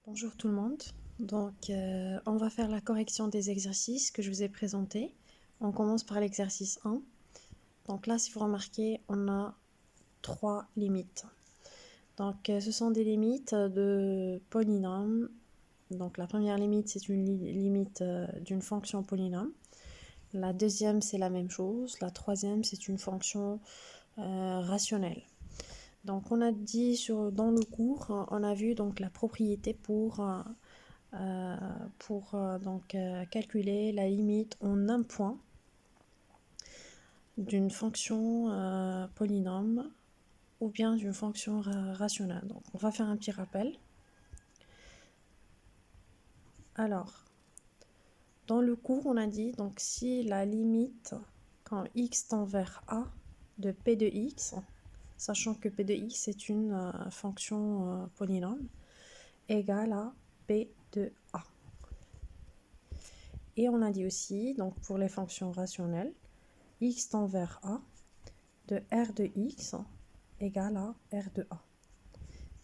Bonjour tout le monde. On va faire la correction des exercices que je vous ai présentés. On commence par l'exercice 1. Donc là, si vous remarquez, on a trois limites. Ce sont des limites de polynômes. Donc la première limite, c'est une limite d'une fonction polynôme. La deuxième, c'est la même chose. La troisième, c'est une fonction rationnelle. Donc on a dit dans le cours, on a vu donc la propriété pour calculer la limite en un point d'une fonction polynôme ou bien d'une fonction rationnelle. Donc on va faire un petit rappel. Alors, dans le cours, on a dit donc si la limite quand x tend vers a de p de x, sachant que p de x est une fonction polynôme, égale à p de a. Et on a dit aussi, donc pour les fonctions rationnelles, x tend vers a de r de x égale à r de a.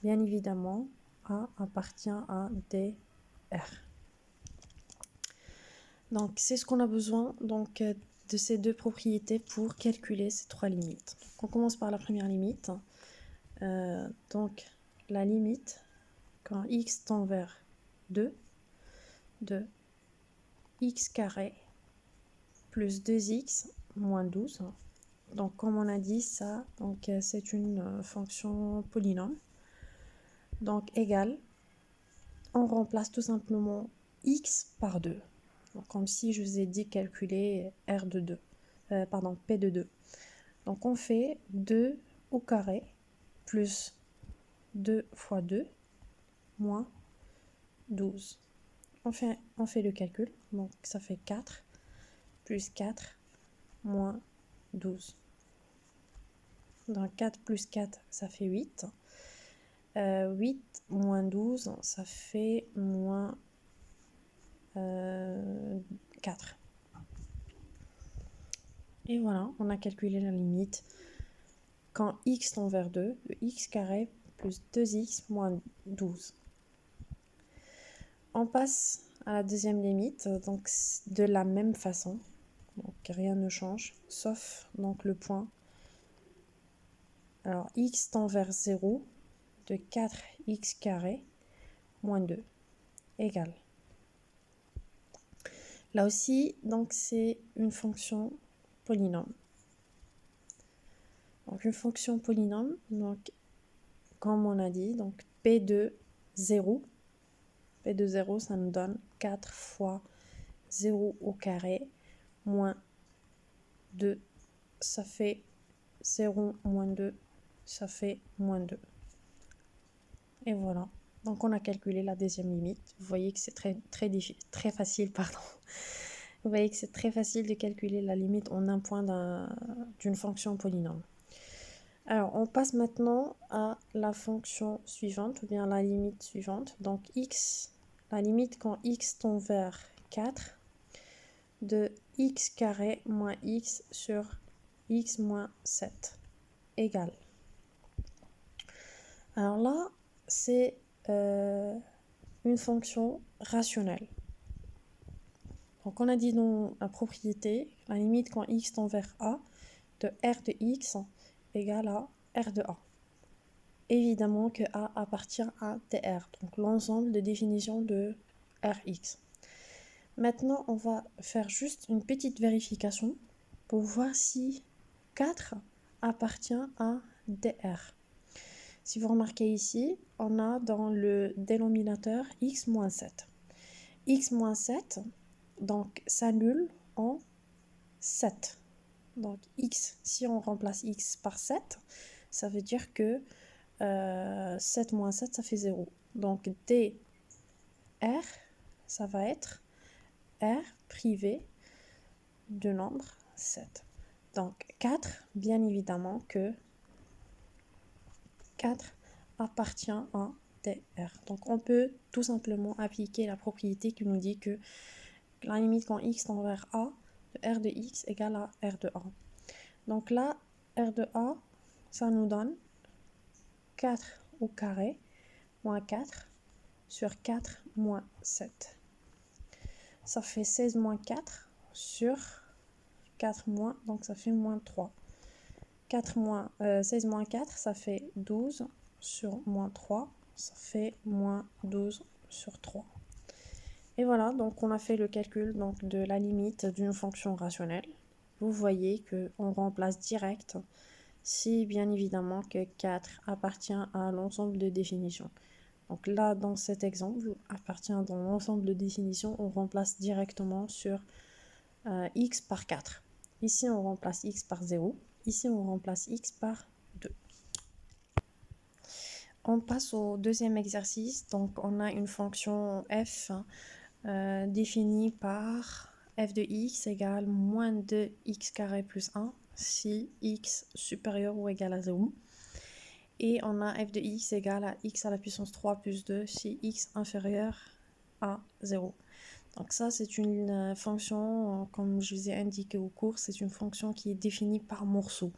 Bien évidemment, a appartient à dr. Donc c'est ce qu'on a besoin de ces deux propriétés pour calculer ces trois limites. Donc, on commence par la première limite. La limite quand x tend vers 2 de x carré plus 2x moins 12. Donc comme on a dit ça, c'est une fonction polynôme. Donc égale, on remplace tout simplement x par 2. Donc, comme si je vous ai dit calculer r de 2, p de 2. Donc on fait 2 au carré plus 2 fois 2 moins 12. On fait le calcul, donc ça fait 4 plus 4 moins 12. Donc 4 plus 4, ça fait 8. 8 moins 12, ça fait moins 4. Et voilà, on a calculé la limite quand x tend vers 2, de x carré plus 2x moins 12. On passe à la deuxième limite, donc de la même façon. Donc rien ne change, sauf donc le point. Alors x tend vers 0, de 4x carré moins 2 égale. Là aussi, donc c'est une fonction polynôme. Donc une fonction polynôme, donc comme on a dit, donc p de 0. P de 0, ça nous donne 4 fois 0 au carré moins 2, ça fait 0 moins 2, ça fait moins 2. Et voilà. Donc on a calculé la deuxième limite. Vous voyez que c'est très facile, pardon. Vous voyez que c'est très facile de calculer la limite en un point d'une fonction polynôme. Alors, on passe maintenant à la fonction suivante, ou bien la limite suivante. Donc, la limite quand x tend vers 4, de x carré moins x sur x moins 7, égale. Alors là, c'est une fonction rationnelle. Donc, on a dit dans la propriété, la limite quand x tend vers a, de r de x égale à r de a. Évidemment que a appartient à dr, donc l'ensemble de définitions de rx. Maintenant, on va faire juste une petite vérification pour voir si 4 appartient à dr. Si vous remarquez ici, on a dans le dénominateur x moins 7. X moins 7, donc s'annule en 7. Donc x, si on remplace x par 7, ça veut dire que 7 moins 7, ça fait 0. Donc dr, ça va être r privé du nombre 7. Donc 4, bien évidemment que 4 appartient à dr. Donc on peut tout simplement appliquer la propriété qui nous dit que la limite quand x tend vers a, de r de x égale à r de a. Donc là, r de a, ça nous donne 4 au carré moins 4 sur 4 moins 7. Ça fait 16 moins 4 sur 4 moins, donc ça fait moins 3. 16 moins 4, ça fait 12 sur moins 3, ça fait moins 12 sur 3. Et voilà, donc on a fait le calcul donc, de la limite d'une fonction rationnelle. Vous voyez qu'on remplace direct si bien évidemment que 4 appartient à l'ensemble de définitions. Donc là, dans cet exemple, appartient dans l'ensemble de définitions, on remplace directement sur x par 4. Ici, on remplace x par 0. Ici, on remplace x par 2. On passe au deuxième exercice. Donc, on a une fonction f définie par f de x égale moins 2x carré plus 1 si x supérieur ou égal à 0. Et on a f de x égale à x à la puissance 3 plus 2 si x inférieur à 0. Donc ça, c'est une fonction, comme je vous ai indiqué au cours, c'est une fonction qui est définie par morceau.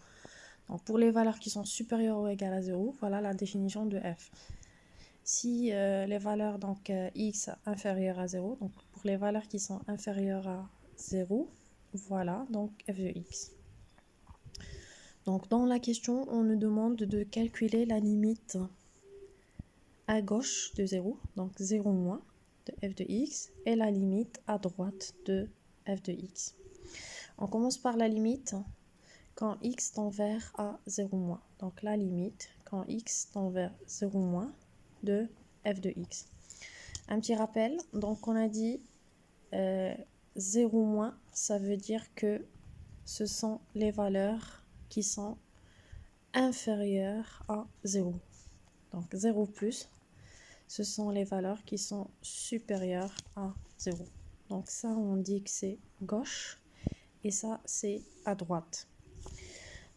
Donc pour les valeurs qui sont supérieures ou égales à 0, voilà la définition de f. Si les valeurs, donc x inférieures à 0, donc pour les valeurs qui sont inférieures à 0, voilà donc f de x. Donc dans la question, on nous demande de calculer la limite à gauche de 0, donc 0 moins de f de x, et la limite à droite de f de x. On commence par la limite quand x tend vers à 0 moins. Donc la limite quand x tend vers 0 moins de f de x. Un petit rappel, donc on a dit 0 moins, ça veut dire que ce sont les valeurs qui sont inférieures à 0. Donc 0 plus, ce sont les valeurs qui sont supérieures à 0. Donc ça, on dit que c'est gauche et ça, c'est à droite.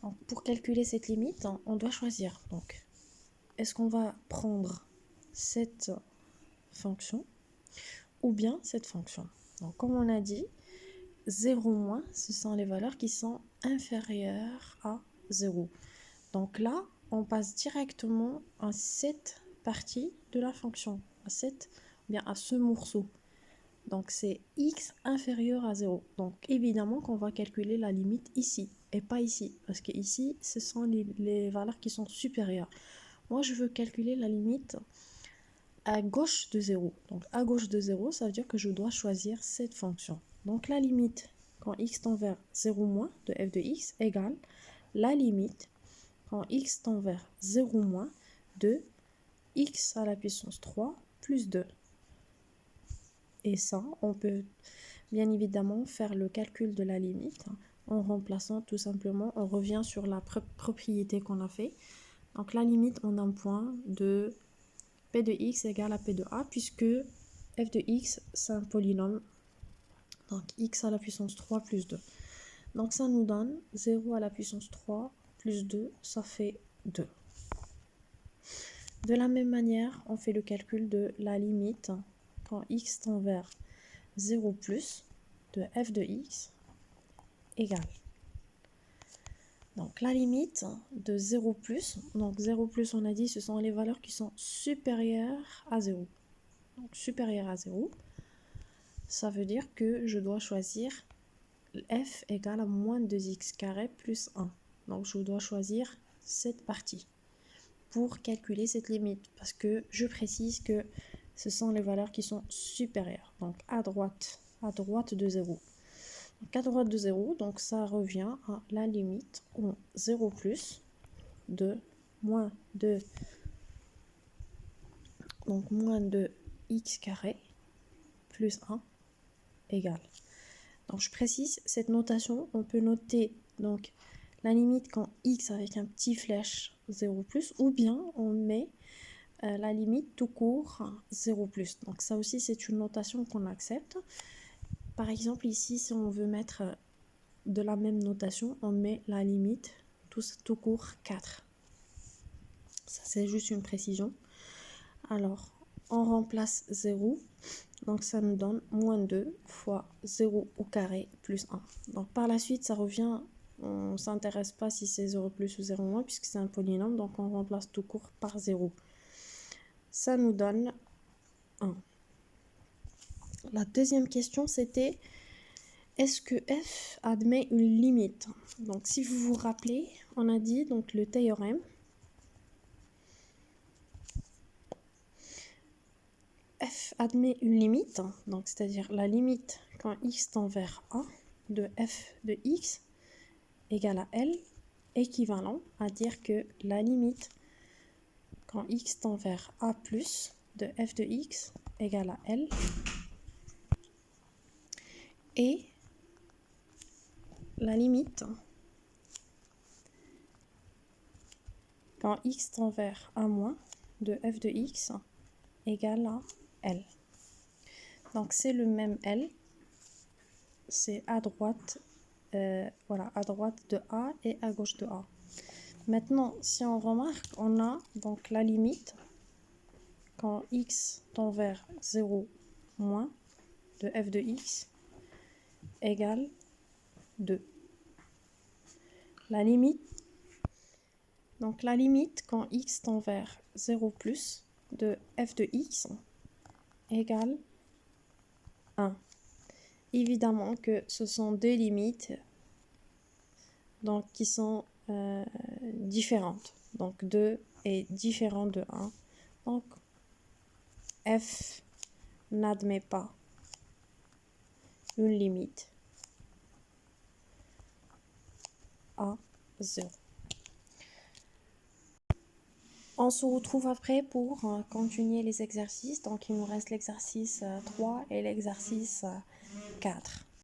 Donc, pour calculer cette limite, on doit choisir. Donc, est-ce qu'on va prendre cette fonction ou bien cette fonction? Donc, comme on a dit, 0 moins, ce sont les valeurs qui sont inférieures à 0. Donc là, on passe directement à cette partie de la fonction, à ce morceau. Donc c'est x inférieur à 0. Donc évidemment qu'on va calculer la limite ici et pas ici. Parce que ici, ce sont les valeurs qui sont supérieures. Moi, je veux calculer la limite à gauche de 0. Donc à gauche de 0, ça veut dire que je dois choisir cette fonction. Donc la limite quand x tend vers 0 moins de f de x égale la limite quand x tend vers 0 moins de x à la puissance 3 plus 2. Et ça, on peut bien évidemment faire le calcul de la limite en remplaçant tout simplement, on revient sur la propriété qu'on a fait. Donc la limite en un point de p de x égale à p de a, puisque f de x, c'est un polynôme. Donc x à la puissance 3 plus 2. Donc ça nous donne 0 à la puissance 3 plus 2, ça fait 2. De la même manière, on fait le calcul de la limite quand x tend vers 0 plus de f de x égale. Donc la limite de 0 plus, donc 0 plus on a dit ce sont les valeurs qui sont supérieures à 0. Donc supérieures à 0, ça veut dire que je dois choisir f égale à moins 2x carré plus 1. Donc je dois choisir cette partie pour calculer cette limite, parce que je précise que ce sont les valeurs qui sont supérieures, donc à droite de 0. Donc à droite de 0, donc ça revient à la limite en 0 plus de moins 2, donc moins 2x carré plus 1 égale. Donc je précise, cette notation, on peut noter donc la limite quand x avec un petit flèche 0 plus, ou bien on met la limite tout court 0 plus. Donc ça aussi c'est une notation qu'on accepte. Par exemple ici, si on veut mettre de la même notation, on met la limite tout court 4. Ça c'est juste une précision. Alors on remplace 0, donc ça nous donne moins 2 fois 0 au carré plus 1. Donc par la suite ça revient, on ne s'intéresse pas si c'est 0 plus ou 0 moins puisque c'est un polynôme, donc on remplace tout court par 0. Ça nous donne 1. La deuxième question, c'était est-ce que f admet une limite? Donc, si vous vous rappelez, on a dit donc le théorème f admet une limite, donc c'est-à-dire la limite quand x tend vers a de f de x égale à L, équivalent à dire que la limite quand x tend vers a plus de f de x égale à L et la limite quand x tend vers a moins de f de x égale à L. Donc c'est le même L, c'est à droite, voilà, à droite de A et à gauche de A. Maintenant, si on remarque, on a donc la limite quand x tend vers 0 moins de f de x égale 2. La limite, donc la limite quand x tend vers 0 plus de f de x égale 1. Évidemment que ce sont deux limites donc, qui sont différentes. Donc 2 est différent de 1. Donc f n'admet pas une limite à 0. On se retrouve après pour continuer les exercices. Donc il nous reste l'exercice 3 et l'exercice 4.